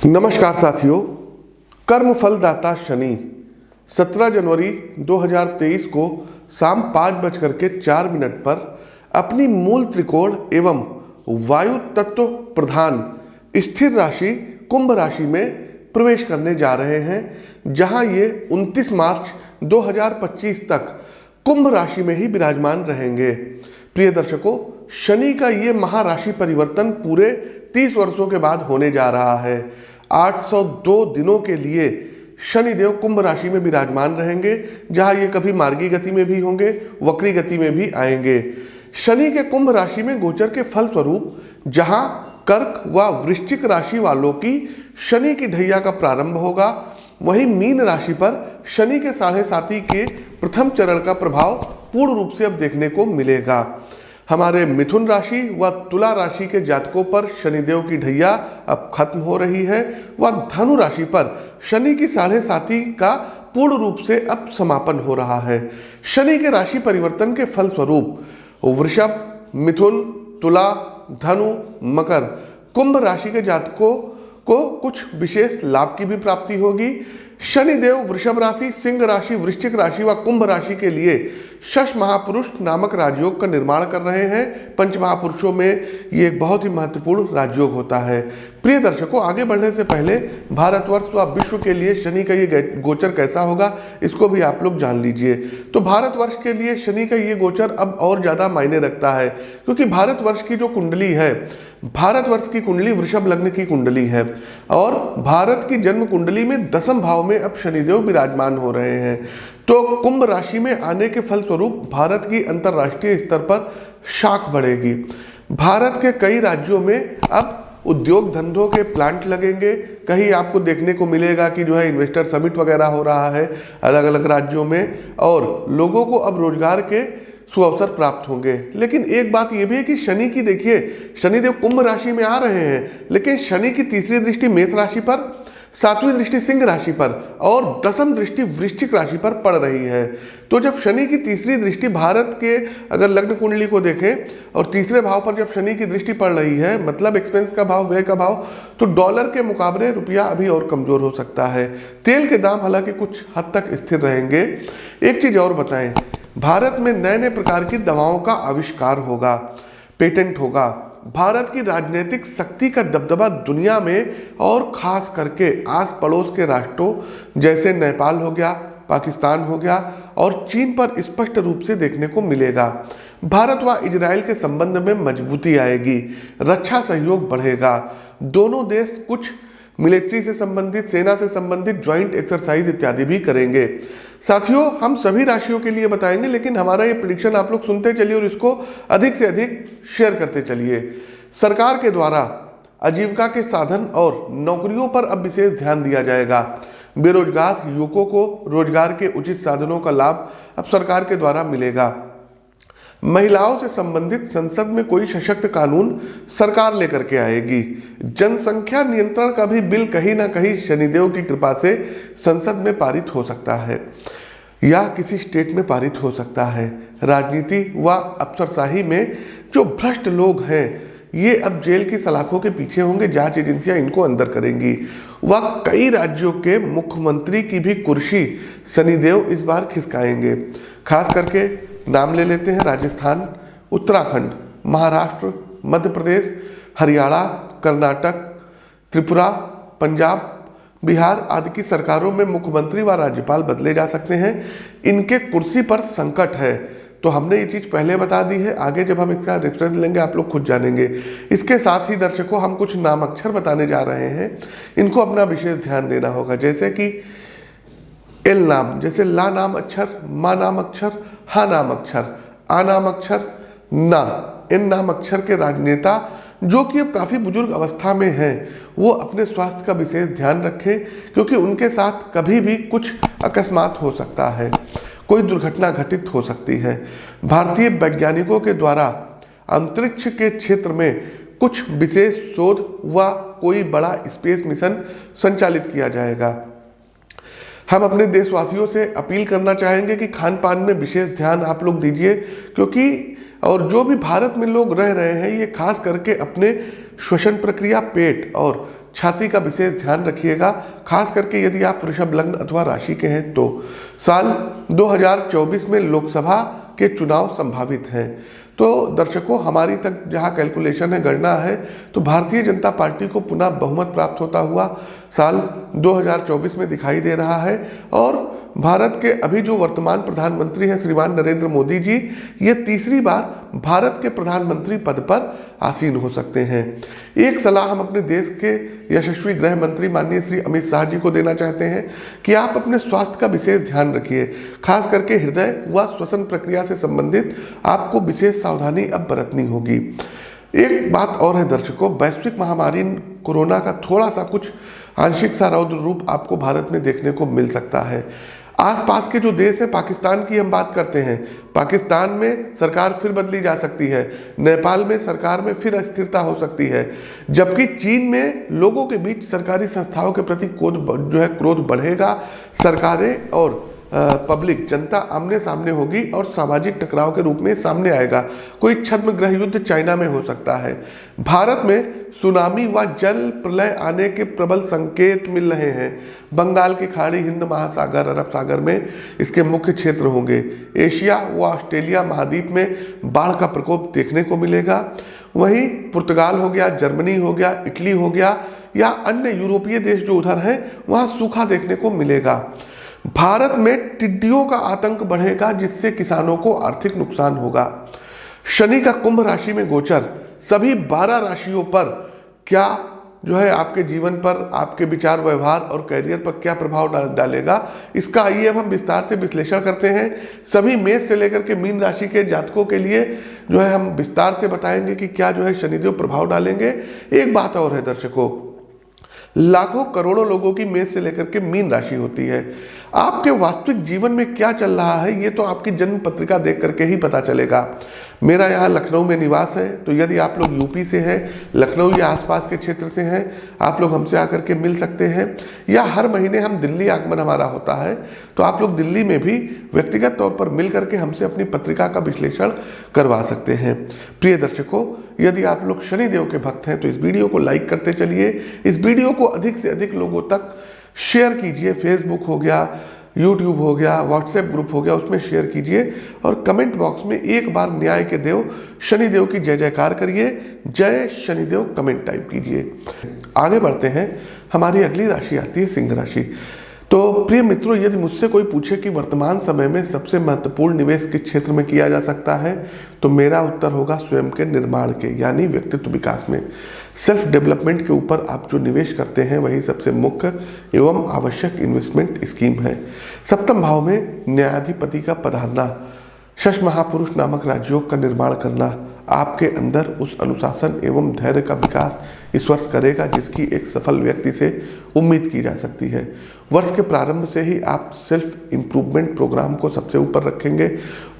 नमस्कार साथियों, कर्म फलदाता शनि 17 जनवरी 2023 को शाम 5:04 पर अपनी मूल त्रिकोण एवं वायु तत्व प्रधान स्थिर राशि कुंभ राशि में प्रवेश करने जा रहे हैं, जहां ये 29 मार्च 2025 तक कुंभ राशि में ही विराजमान रहेंगे। प्रिय दर्शकों, शनि का ये महाराशि परिवर्तन पूरे 30 वर्षों के बाद होने जा रहा है। 802 दिनों के लिए शनिदेव कुंभ राशि में विराजमान रहेंगे, जहां ये कभी मार्गी गति में भी होंगे, वक्री गति में भी आएंगे। शनि के कुंभ राशि में गोचर के फल स्वरूप जहां कर्क व वृश्चिक राशि वालों की शनि की ढैया का प्रारंभ होगा, वहीं मीन राशि पर शनि के 7.5 के प्रथम चरण का प्रभाव पूर्ण रूप से अब देखने को मिलेगा। हमारे मिथुन राशि व तुला राशि के जातकों पर शनिदेव की ढैया अब खत्म हो रही है व धनु राशि पर शनि की 7.5 का पूर्ण रूप से अब समापन हो रहा है। शनि के राशि परिवर्तन के फल स्वरूप वृषभ, मिथुन, तुला, धनु, मकर, कुंभ राशि के जातकों को कुछ विशेष लाभ की भी प्राप्ति होगी। शनिदेव वृषभ राशि, सिंह राशि, वृश्चिक राशि व कुंभ राशि के लिए षष्ठ महापुरुष नामक राजयोग का निर्माण कर रहे हैं। पंच महापुरुषों में ये एक बहुत ही महत्वपूर्ण राजयोग होता है। प्रिय दर्शकों, आगे बढ़ने से पहले भारतवर्ष व विश्व के लिए शनि का ये गोचर कैसा होगा, इसको भी आप लोग जान लीजिए। तो भारतवर्ष के लिए शनि का ये गोचर अब और ज़्यादा मायने रखता है, क्योंकि भारतवर्ष की जो कुंडली है, भारतवर्ष की कुंडली वृषभ लग्न की कुंडली है और भारत की जन्म कुंडली में 10वें भाव में अब शनिदेव विराजमान हो रहे हैं। तो कुंभ राशि में आने के फलस्वरूप भारत की अंतर्राष्ट्रीय स्तर पर शाख बढ़ेगी। भारत के कई राज्यों में अब उद्योग धंधों के प्लांट लगेंगे। कहीं आपको देखने को मिलेगा कि जो है इन्वेस्टर समिट वगैरह हो रहा है अलग अलग राज्यों में, और लोगों को अब रोजगार के सुअवसर प्राप्त होंगे। लेकिन एक बात यह भी है कि शनि की देखिए, शनिदेव कुंभ राशि में आ रहे हैं, लेकिन शनि की तीसरी दृष्टि मेष राशि पर, 7वीं दृष्टि सिंह राशि पर और 10वीं दृष्टि वृश्चिक राशि पर पड़ रही है। तो जब शनि की तीसरी दृष्टि भारत के अगर लग्न कुंडली को देखें और तीसरे भाव पर जब शनि की दृष्टि पड़ रही है, मतलब एक्सपेंस का भाव, व्यय का भाव, तो डॉलर के मुकाबले रुपया अभी और कमजोर हो सकता है। तेल के दाम हालांकि कुछ हद तक स्थिर रहेंगे। एक चीज और बताएं, भारत में नए नए प्रकार की दवाओं का आविष्कार होगा, पेटेंट होगा। भारत की राजनीतिक शक्ति का दबदबा दुनिया में और खास करके आस पड़ोस के राष्ट्रों जैसे नेपाल हो गया, पाकिस्तान हो गया और चीन पर स्पष्ट रूप से देखने को मिलेगा। भारत व इजराइल के संबंध में मजबूती आएगी, रक्षा सहयोग बढ़ेगा। दोनों देश कुछ मिलिट्री से संबंधित, सेना से संबंधित ज्वाइंट एक्सरसाइज इत्यादि भी करेंगे। साथियों, हम सभी राशियों के लिए बताएंगे, लेकिन हमारा ये प्रेडिक्शन आप लोग सुनते चलिए और इसको अधिक से अधिक शेयर करते चलिए। सरकार के द्वारा आजीविका के साधन और नौकरियों पर अब विशेष ध्यान दिया जाएगा। बेरोजगार युवकों को रोजगार के उचित साधनों का लाभ अब सरकार के द्वारा मिलेगा। महिलाओं से संबंधित संसद में कोई सशक्त कानून सरकार लेकर के आएगी। जनसंख्या नियंत्रण का भी बिल कहीं ना कहीं शनिदेव की कृपा से संसद में पारित हो सकता है या किसी स्टेट में पारित हो सकता है। राजनीति व अफसरशाही में जो भ्रष्ट लोग हैं, ये अब जेल की सलाखों के पीछे होंगे, जांच एजेंसियां इनको अंदर करेंगी। वह कई राज्यों के मुख्यमंत्री की भी कुर्सी शनिदेव इस बार खिसकाएंगे। खास करके नाम ले लेते हैं राजस्थान, उत्तराखंड, महाराष्ट्र, मध्य प्रदेश, हरियाणा, कर्नाटक, त्रिपुरा, पंजाब, बिहार आदि की सरकारों में मुख्यमंत्री व राज्यपाल बदले जा सकते हैं। इनके कुर्सी पर संकट है, तो हमने ये चीज़ पहले बता दी है। आगे जब हम इसका रेफरेंस लेंगे आप लोग खुद जानेंगे। इसके साथ ही दर्शकों, हम कुछ नाम अक्षर बताने जा रहे हैं, इनको अपना विशेष ध्यान देना होगा। जैसे कि एल नाम, जैसे ला नाम अक्षर, मा नाम अक्षर, हा नाम अक्षर, आ नाम अक्षर, ना, इन नाम अक्षर के राजनेता जो कि अब काफ़ी बुजुर्ग अवस्था में हैं, वो अपने स्वास्थ्य का विशेष ध्यान रखें, क्योंकि उनके साथ कभी भी कुछ अकस्मात हो सकता है, कोई दुर्घटना घटित हो सकती है। भारतीय वैज्ञानिकों के द्वारा अंतरिक्ष के क्षेत्र में कुछ विशेष शोध व कोई बड़ा स्पेस मिशन संचालित किया जाएगा। हम अपने देशवासियों से अपील करना चाहेंगे कि खान पान में विशेष ध्यान आप लोग दीजिए, क्योंकि और जो भी भारत में लोग रह रहे हैं, ये खास करके अपने श्वसन प्रक्रिया, पेट और छाती का विशेष ध्यान रखिएगा, खास करके यदि आप वृषभ लग्न अथवा राशि के हैं तो। साल 2024 में लोकसभा के चुनाव संभावित हैं। तो दर्शकों, हमारी तक जहां कैलकुलेशन है, गणना है, तो भारतीय जनता पार्टी को पुनः बहुमत प्राप्त होता हुआ साल 2024 में दिखाई दे रहा है। और भारत के अभी जो वर्तमान प्रधानमंत्री हैं श्रीमान नरेंद्र मोदी जी, ये तीसरी बार भारत के प्रधानमंत्री पद पर आसीन हो सकते हैं। एक सलाह हम अपने देश के यशस्वी गृह मंत्री माननीय श्री अमित शाह जी को देना चाहते हैं कि आप अपने स्वास्थ्य का विशेष ध्यान रखिए, खास करके हृदय व श्वसन प्रक्रिया से संबंधित आपको विशेष सावधानी अब बरतनी होगी। एक बात और है दर्शकों, वैश्विक महामारी कोरोना का थोड़ा सा कुछ आंशिक सा रौद्र रूप आपको भारत में देखने को मिल सकता है। आसपास के जो देश है, पाकिस्तान की हम बात करते हैं, पाकिस्तान में सरकार फिर बदली जा सकती है, नेपाल में सरकार में फिर अस्थिरता हो सकती है, जबकि चीन में लोगों के बीच सरकारी संस्थाओं के प्रति क्रोध बढ़ेगा। सरकारें और पब्लिक जनता आमने सामने होगी और सामाजिक टकराव के रूप में सामने आएगा। कोई छद्म गृह युद्ध चाइना में हो सकता है। भारत में सुनामी व जल प्रलय आने के प्रबल संकेत मिल रहे हैं। बंगाल की खाड़ी, हिंद महासागर, अरब सागर में इसके मुख्य क्षेत्र होंगे। एशिया व ऑस्ट्रेलिया महाद्वीप में बाढ़ का प्रकोप देखने को मिलेगा। वहीं पुर्तगाल हो गया, जर्मनी हो गया, इटली हो गया या अन्य यूरोपीय देश जो उधर हैं, वहाँ सूखा देखने को मिलेगा। भारत में टिड्डियों का आतंक बढ़ेगा, जिससे किसानों को आर्थिक नुकसान होगा। शनि का कुंभ राशि में गोचर सभी 12 राशियों पर क्या आपके जीवन पर, आपके विचार, व्यवहार और कैरियर पर क्या प्रभाव डालेगा, इसका आइए अब हम विस्तार से विश्लेषण करते हैं। सभी मेष से लेकर के मीन राशि के जातकों के लिए हम विस्तार से बताएंगे कि क्या शनिदेव प्रभाव डालेंगे। एक बात और है दर्शकों, लाखों करोड़ों लोगों की मेष से लेकर के मीन राशि होती है। आपके वास्तविक जीवन में क्या चल रहा है, ये तो आपकी जन्म पत्रिका देख करके ही पता चलेगा। मेरा यहाँ लखनऊ में निवास है, तो यदि आप लोग यूपी से हैं, लखनऊ या आसपास के क्षेत्र से हैं, आप लोग हमसे आकर के मिल सकते हैं। या हर महीने हम दिल्ली आगमन हमारा होता है, तो आप लोग दिल्ली में भी व्यक्तिगत तौर पर मिल करके हमसे अपनी पत्रिका का विश्लेषण करवा सकते हैं। प्रिय दर्शकों, यदि आप लोग शनिदेव के भक्त हैं तो इस वीडियो को लाइक करते चलिए। इस वीडियो को अधिक से अधिक लोगों तक शेयर कीजिए। फेसबुक हो गया, यूट्यूब हो गया, व्हाट्सएप ग्रुप हो गया, उसमें शेयर कीजिए और कमेंट बॉक्स में एक बार न्याय के देव शनिदेव की जय जयकार करिए। जय शनिदेव कमेंट टाइप कीजिए। आगे बढ़ते हैं। हमारी अगली राशि आती है सिंह राशि। तो प्रिय मित्रों, यदि मुझसे कोई पूछे कि वर्तमान समय में सबसे महत्वपूर्ण निवेश किस क्षेत्र में किया जा सकता है, तो मेरा उत्तर होगा स्वयं के निर्माण के, यानी व्यक्तित्व विकास में। सेल्फ डेवलपमेंट के ऊपर आप जो निवेश करते हैं वही सबसे मुख्य एवं आवश्यक इन्वेस्टमेंट स्कीम है। सप्तम भाव में न्यायाधिपति का पधारना, शश महापुरुष नामक राजयोग का निर्माण करना आपके अंदर उस अनुशासन एवं धैर्य का विकास इस वर्ष करेगा जिसकी एक सफल व्यक्ति से उम्मीद की जा सकती है। वर्ष के प्रारंभ से ही आप सेल्फ इम्प्रूवमेंट प्रोग्राम को सबसे ऊपर रखेंगे।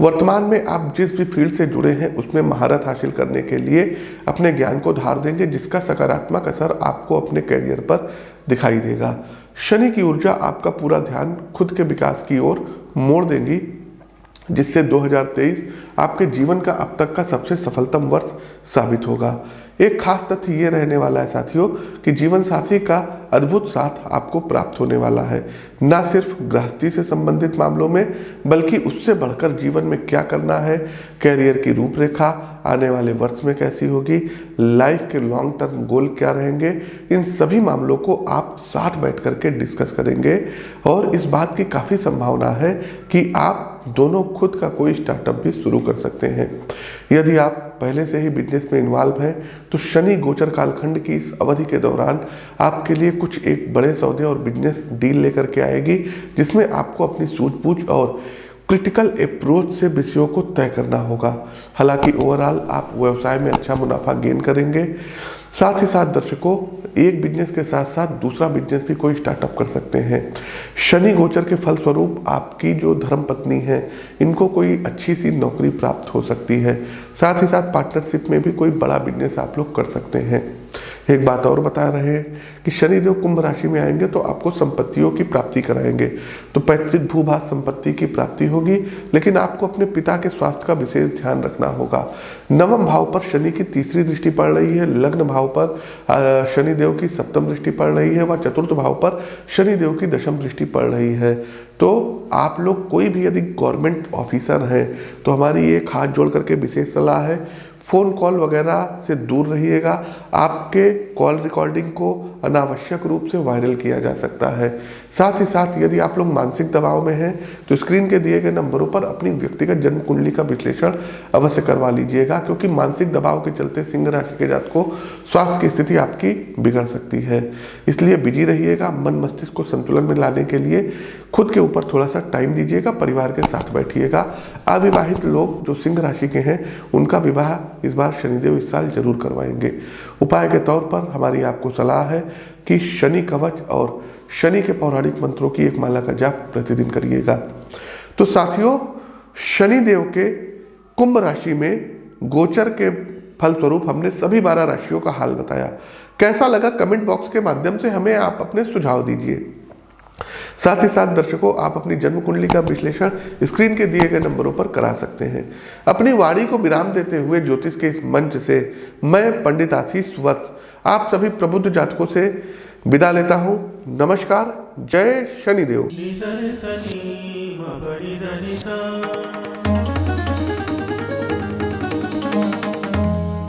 वर्तमान में आप जिस भी फील्ड से जुड़े हैं उसमें महारत हासिल करने के लिए अपने ज्ञान को धार देंगे, जिसका सकारात्मक असर आपको अपने कैरियर पर दिखाई देगा। शनि की ऊर्जा आपका पूरा ध्यान खुद के विकास की ओर मोड़ देंगी, जिससे 2023 आपके जीवन का अब तक का सबसे सफलतम वर्ष साबित होगा। एक खास तथ्य ये रहने वाला है साथियों कि जीवन साथी का अद्भुत साथ आपको प्राप्त होने वाला है, न सिर्फ गृहस्थी से संबंधित मामलों में बल्कि उससे बढ़कर जीवन में क्या करना है, कैरियर की रूपरेखा आने वाले वर्ष में कैसी होगी, लाइफ के लॉन्ग टर्म गोल क्या रहेंगे, इन सभी मामलों को आप साथ बैठ करके डिस्कस करेंगे। और इस बात की काफ़ी संभावना है कि आप दोनों खुद का कोई स्टार्टअप भी शुरू कर सकते हैं। यदि आप पहले से ही बिजनेस में इन्वॉल्व हैं तो शनि गोचर कालखंड की इस अवधि के दौरान आपके लिए कुछ एक बड़े सौदे और बिजनेस डील लेकर के आएगी, जिसमें आपको अपनी सूझबूझ और क्रिटिकल अप्रोच से विषयों को तय करना होगा। हालांकि ओवरऑल आप व्यवसाय में अच्छा मुनाफा गेन करेंगे। साथ ही साथ दर्शकों, एक बिजनेस के साथ साथ दूसरा बिजनेस भी कोई स्टार्टअप कर सकते हैं। शनि गोचर के फलस्वरूप आपकी जो धर्मपत्नी है, इनको कोई अच्छी सी नौकरी प्राप्त हो सकती है। साथ ही साथ पार्टनरशिप में भी कोई बड़ा बिजनेस आप लोग कर सकते हैं। एक बात और बता रहे हैं कि शनिदेव कुंभ राशि में आएंगे तो आपको संपत्तियों की प्राप्ति कराएंगे। तो पैतृक भूभाग संपत्ति की प्राप्ति होगी, लेकिन आपको अपने पिता के स्वास्थ्य का विशेष ध्यान रखना होगा। नवम भाव पर शनि की तीसरी दृष्टि पड़ रही है, लग्न भाव पर शनिदेव की सप्तम दृष्टि पड़ रही है व चतुर्थ भाव पर शनिदेव की दशम दृष्टि पड़ रही है। तो आप लोग कोई भी यदि गवर्नमेंट ऑफिसर हैं तो हमारी एक हाथ जोड़ करके विशेष सलाह है, फ़ोन कॉल वगैरह से दूर रहिएगा। आपके कॉल रिकॉर्डिंग को अनावश्यक रूप से वायरल किया जा सकता है। साथ ही साथ यदि आप लोग मानसिक दबाव में हैं तो स्क्रीन के दिए गए नंबरों पर अपनी व्यक्तिगत जन्म कुंडली का विश्लेषण अवश्य करवा लीजिएगा, क्योंकि मानसिक दबाव के चलते सिंह राशि के जातकों को स्वास्थ्य की स्थिति आपकी बिगड़ सकती है। इसलिए बिजी रहिएगा। मन मस्तिष्क को संतुलन में लाने के लिए खुद के ऊपर थोड़ा सा टाइम दीजिएगा, परिवार के साथ बैठिएगा। अविवाहित लोग जो सिंह राशि के हैं उनका विवाह इस बार शनिदेव इस साल जरूर करवाएंगे। उपाय के तौर पर हमारी आपको सलाह है कि शनि कवच और शनि के पौराणिक मंत्रों की एक माला का जाप प्रतिदिन करिएगा। तो साथियों, शनिदेव के कुंभ राशि में गोचर के फलस्वरूप हमने सभी 12 राशियों का हाल बताया। कैसा लगा कमेंट बॉक्स के माध्यम से हमें आप अपने सुझाव दीजिए। साथ ही साथ दर्शकों, आप अपनी जन्म कुंडली का विश्लेषण स्क्रीन के दिए गए नंबरों पर करा सकते हैं। अपनी वाणी को विराम देते हुए ज्योतिष के इस मंच से मैं पंडित आशीष वत्स आप सभी प्रबुद्ध जातकों से विदा लेता हूं। नमस्कार। जय शनिदेव।